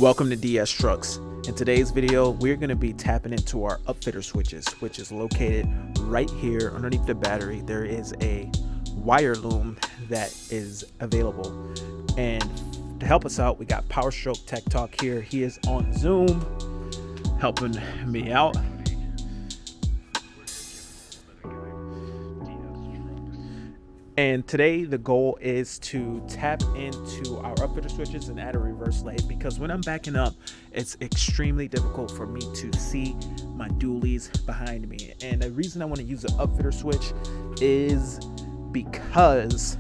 Welcome to DS Trucks. In today's video, we're going to be tapping into our upfitter switches, which is located right here underneath the battery. There is a wire loom that is available. And to help us out, we got PowerStroke Tech Talk here. He is on Zoom helping me out. And today the goal is to tap into our upfitter switches and add a reverse lathe, because when I'm backing up, it's extremely difficult for me to see my dualies behind me. And the reason I want to use an upfitter switch is because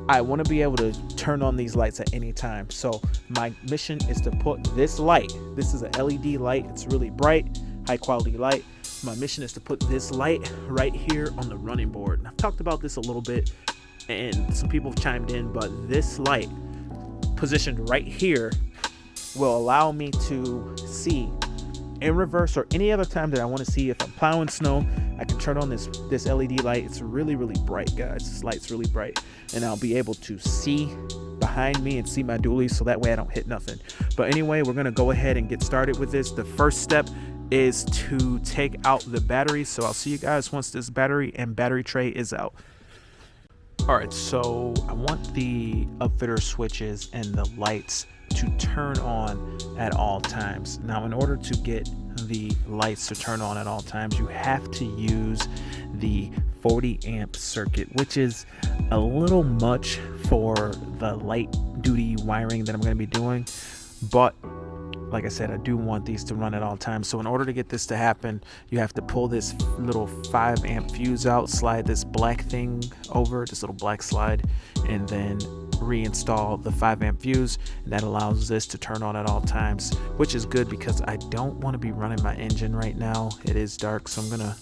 I want to be able to turn on these lights at any time. So my mission is to put this light, this is an LED light, it's really bright, high quality light. My mission is to put this light right here on the running board. And I've talked about this a little bit and some people have chimed in, but this light positioned right here will allow me to see in reverse or any other time that I want to see. If I'm plowing snow, I can turn on this LED light. It's really bright, guys. This light's really bright, and I'll be able to see behind me and see my dualies, so that way I don't hit nothing. But anyway, we're gonna go ahead and get started with this. The first step is to take out the battery, so I'll see you guys once this battery and battery tray is out. All right, so I want the upfitter switches and the lights to turn on at all times. Now, in order to get the lights to turn on at all times, you have to use the 40 amp circuit, which is a little much for the light duty wiring that I'm going to be doing, but like I said, I do want these to run at all times. So in order to get this to happen, you have to pull this little 5 amp fuse out, slide this black thing over, this little black slide, and then reinstall the 5 amp fuse, and that allows this to turn on at all times, which is good because I don't want to be running my engine right now. It is dark, so I'm gonna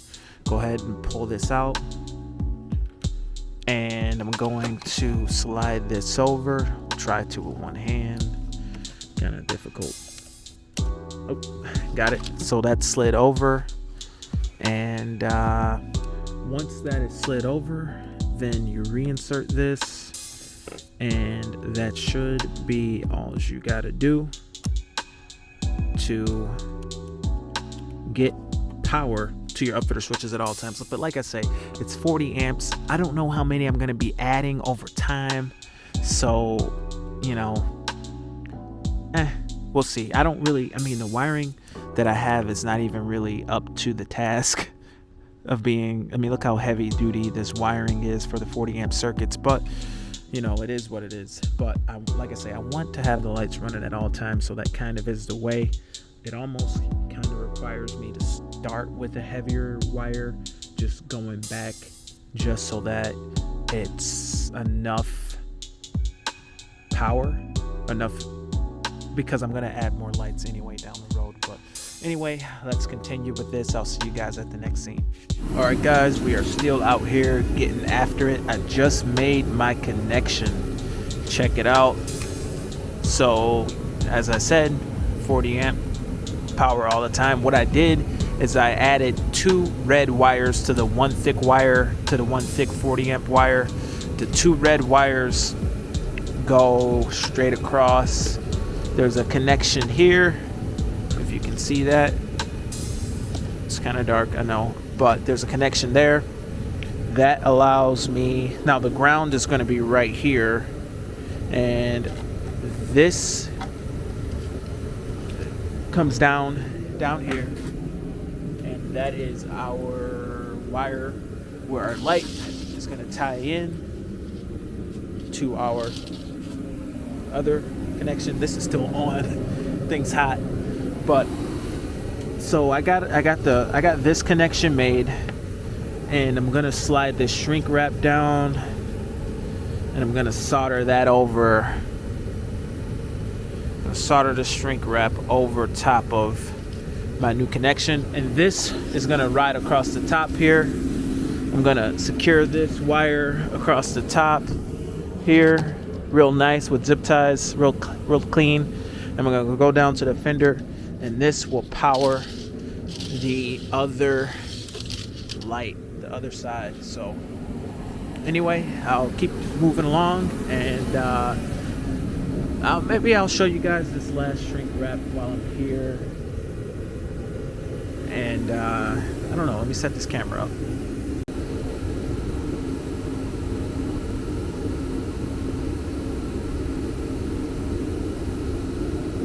go ahead and pull this out, and I'm going to slide this over. Try to with one hand, kind of difficult. Oh, got it. So that slid over, and once that is slid over, then you reinsert this, and that should be all you got to do to get power to your upfitter switches at all times. But like I say, it's 40 amps. I don't know how many I'm going to be adding over time, so you know, we'll see. I mean, the wiring that I have is not even really up to the task of being, look how heavy duty this wiring is for the 40 amp circuits, but you know, it is what it is. But like I say, I want to have the lights running at all times, so that kind of is the way. It almost kind of requires me to start with a heavier wire, just going back, just so that it's enough power, because I'm going to add more lights anyway down the road. But anyway, let's continue with this. I'll see you guys at the next scene. All right, guys, we are still out here getting after it. I just made my connection. Check it out. So, as I said, 40 amp power all the time. What I did is I added 2 red wires to the one thick wire, to the one thick 40 amp wire. The 2 red wires go straight across. There's a connection here, if you can see that. It's kind of dark, I know, but there's a connection there that allows me. Now the ground is going to be right here, and this comes down here, and that is our wire where our light is going to tie in to our other connection. This is still on. Thing's hot, but so I got this connection made, and I'm gonna slide this shrink wrap down, and I'm gonna solder that over. I'm gonna solder the shrink wrap over top of my new connection, and this is gonna ride across the top here. I'm gonna secure this wire across the top here, real nice with zip ties, real clean. And I'm gonna go down to the fender, and this will power the other light, the other side. So anyway, I'll keep moving along, and Maybe I'll show you guys this last shrink wrap while I'm here. And I don't know, let me set this camera up.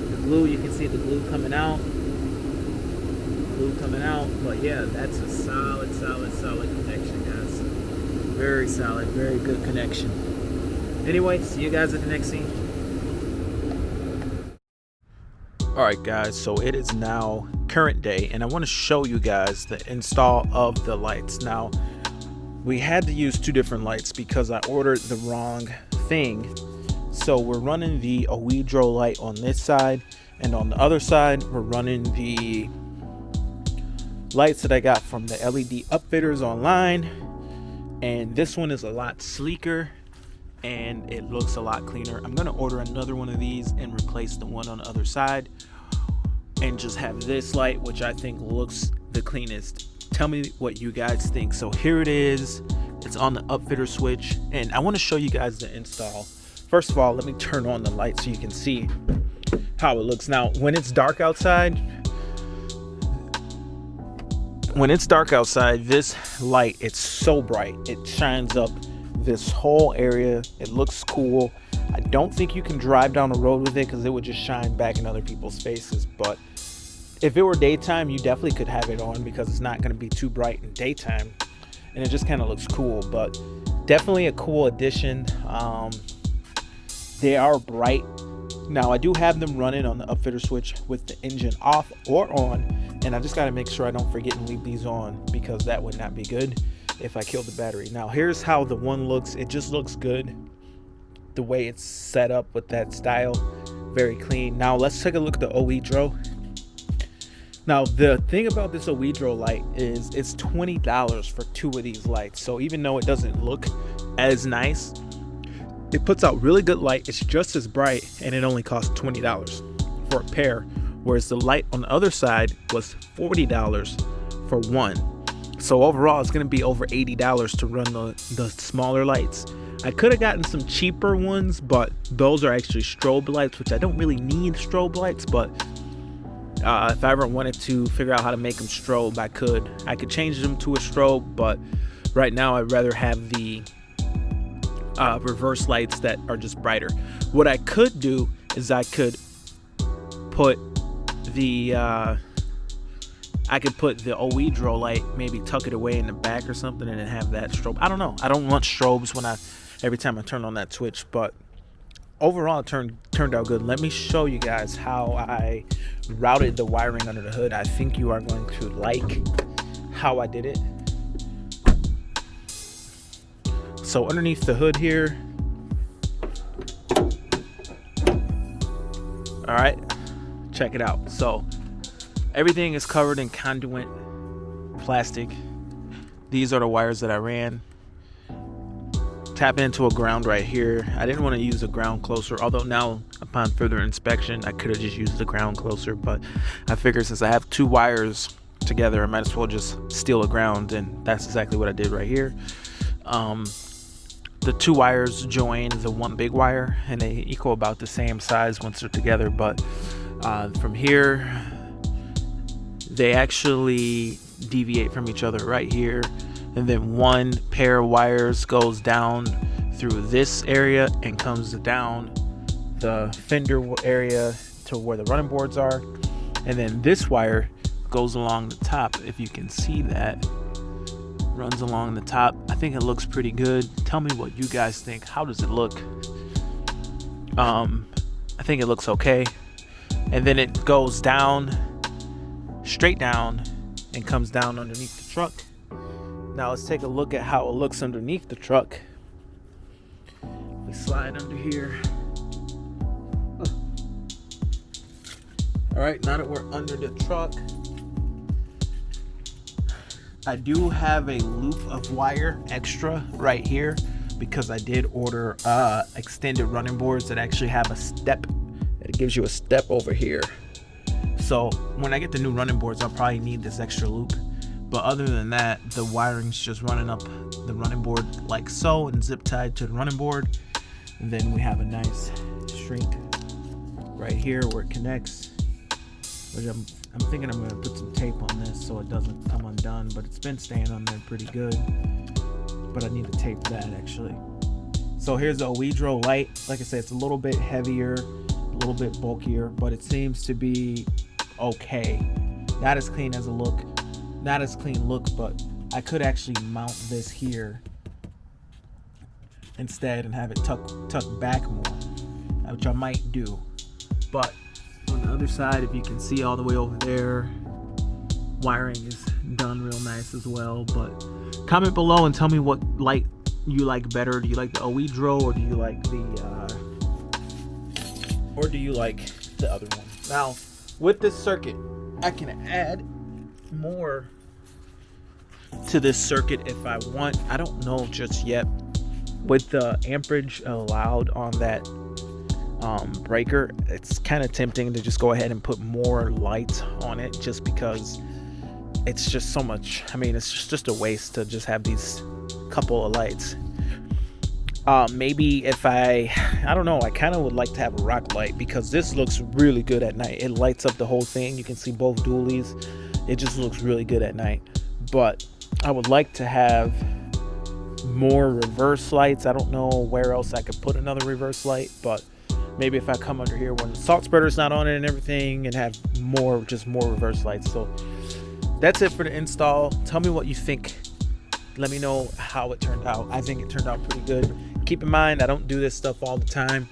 The glue, you can see the glue coming out. But yeah, that's a solid connection, guys. Very solid, very good connection. Anyway, see you guys at the next scene. Alright guys, so it is now current day and I want to show you guys the install of the lights. Now, we had to use two different lights because I ordered the wrong thing. So we're running the Oedro light on this side, and on the other side we're running the lights that I got from the LED Upfitters online. And this one is a lot sleeker and it looks a lot cleaner. I'm gonna order another one of these and replace the one on the other side and just have this light, which I think looks the cleanest. Tell me what you guys think. So here it is. It's on the Upfitter switch and I want to show you guys the install. First of all, let me turn on the light so you can see how it looks. Now, when it's dark outside, this light, it's so bright. It shines up this whole area. It looks cool. I don't think you can drive down the road with it because it would just shine back in other people's faces. But if it were daytime, you definitely could have it on because it's not going to be too bright in daytime. And it just kind of looks cool. But definitely a cool addition. They are bright. Now, I do have them running on the Upfitter switch with the engine off or on. And I just got to make sure I don't forget and leave these on because that would not be good if I killed the battery. Now, here's how the one looks. It just looks good the way it's set up with that style. Very clean. Now, let's take a look at the Oedro. Now, the thing about this Oedro light is it's $20 for two of these lights. So even though it doesn't look as nice, it puts out really good light. It's just as bright and it only costs $20 for a pair, whereas the light on the other side was $40 for one. So overall, it's going to be over $80 to run the smaller lights. I could have gotten some cheaper ones, but those are actually strobe lights, which I don't really need strobe lights, but if I ever wanted to figure out how to make them strobe, I could change them to a strobe, but right now I'd rather have the reverse lights that are just brighter. What I could do is I could put the Oedro light, maybe tuck it away in the back or something and then have that strobe. I don't know. I don't want strobes every time I turn on that switch, but overall it turned out good. Let me show you guys how I routed the wiring under the hood. I think you are going to like how I did it. So underneath the hood here, all right, check it out. So everything is covered in conduit plastic. These are the wires that I ran. Tap into a ground right here. I didn't want to use a ground closer, although now upon further inspection I could have just used the ground closer, but I figured since I have two wires together I might as well just steal a ground, and that's exactly what I did right here. The two wires join the one big wire and they equal about the same size once they're together, but from here they actually deviate from each other right here, and then one pair of wires goes down through this area and comes down the fender area to where the running boards are, and then this wire goes along the top. If you can see that, runs along the top. I think it looks pretty good. Tell me what you guys think. How does it look? I think it looks okay. And then it goes down, straight down, and comes down underneath the truck. Now let's take a look at how it looks underneath the truck. We slide under here. All right, now that we're under the truck, I do have a loop of wire extra right here because I did order extended running boards that actually have a step. It gives you a step over here. So when I get the new running boards, I'll probably need this extra loop. But other than that, the wiring's just running up the running board like so and zip tied to the running board. And then we have a nice shrink right here where it connects, which I'm thinking I'm gonna put some tape on this so it doesn't come undone, but it's been staying on there pretty good, but I need to tape that actually. So here's the Oedro light. Like I said, it's a little bit heavier, a little bit bulkier, but it seems to be okay. Not as clean as a look, not as clean look, but I could actually mount this here instead and have it tuck back more, which I might do. But on the other side, if you can see all the way over there, wiring is done real nice as well. But comment below and tell me what light you like better. Do you like the Oedro, or do you like the other one? Now with this circuit, I can add more to this circuit if I want. I don't know just yet. With the amperage allowed on that breaker, it's kind of tempting to just go ahead and put more light on it, just because it's just so much. I mean, it's just a waste to just have these couple of lights. Maybe if I don't know, I kind of would like to have a rock light, because this looks really good at night. It lights up the whole thing. You can see both dualies. It just looks really good at night. But I would like to have more reverse lights. I don't know where else I could put another reverse light, but maybe if I come under here when the salt spreader's not on it and everything, and have more reverse lights. So that's it for the install. Tell me what you think. Let me know how it turned out. I think it turned out pretty good. Keep in mind, I don't do this stuff all the time.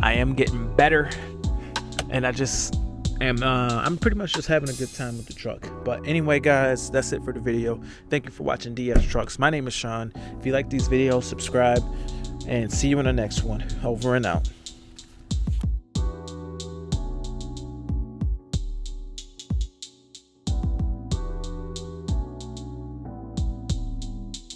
I am getting better, and I'm pretty much just having a good time with the truck. But anyway, guys, that's it for the video. Thank you for watching DS Trucks. My name is Sean. If you like these videos, subscribe, and see you in the next one. Over and out.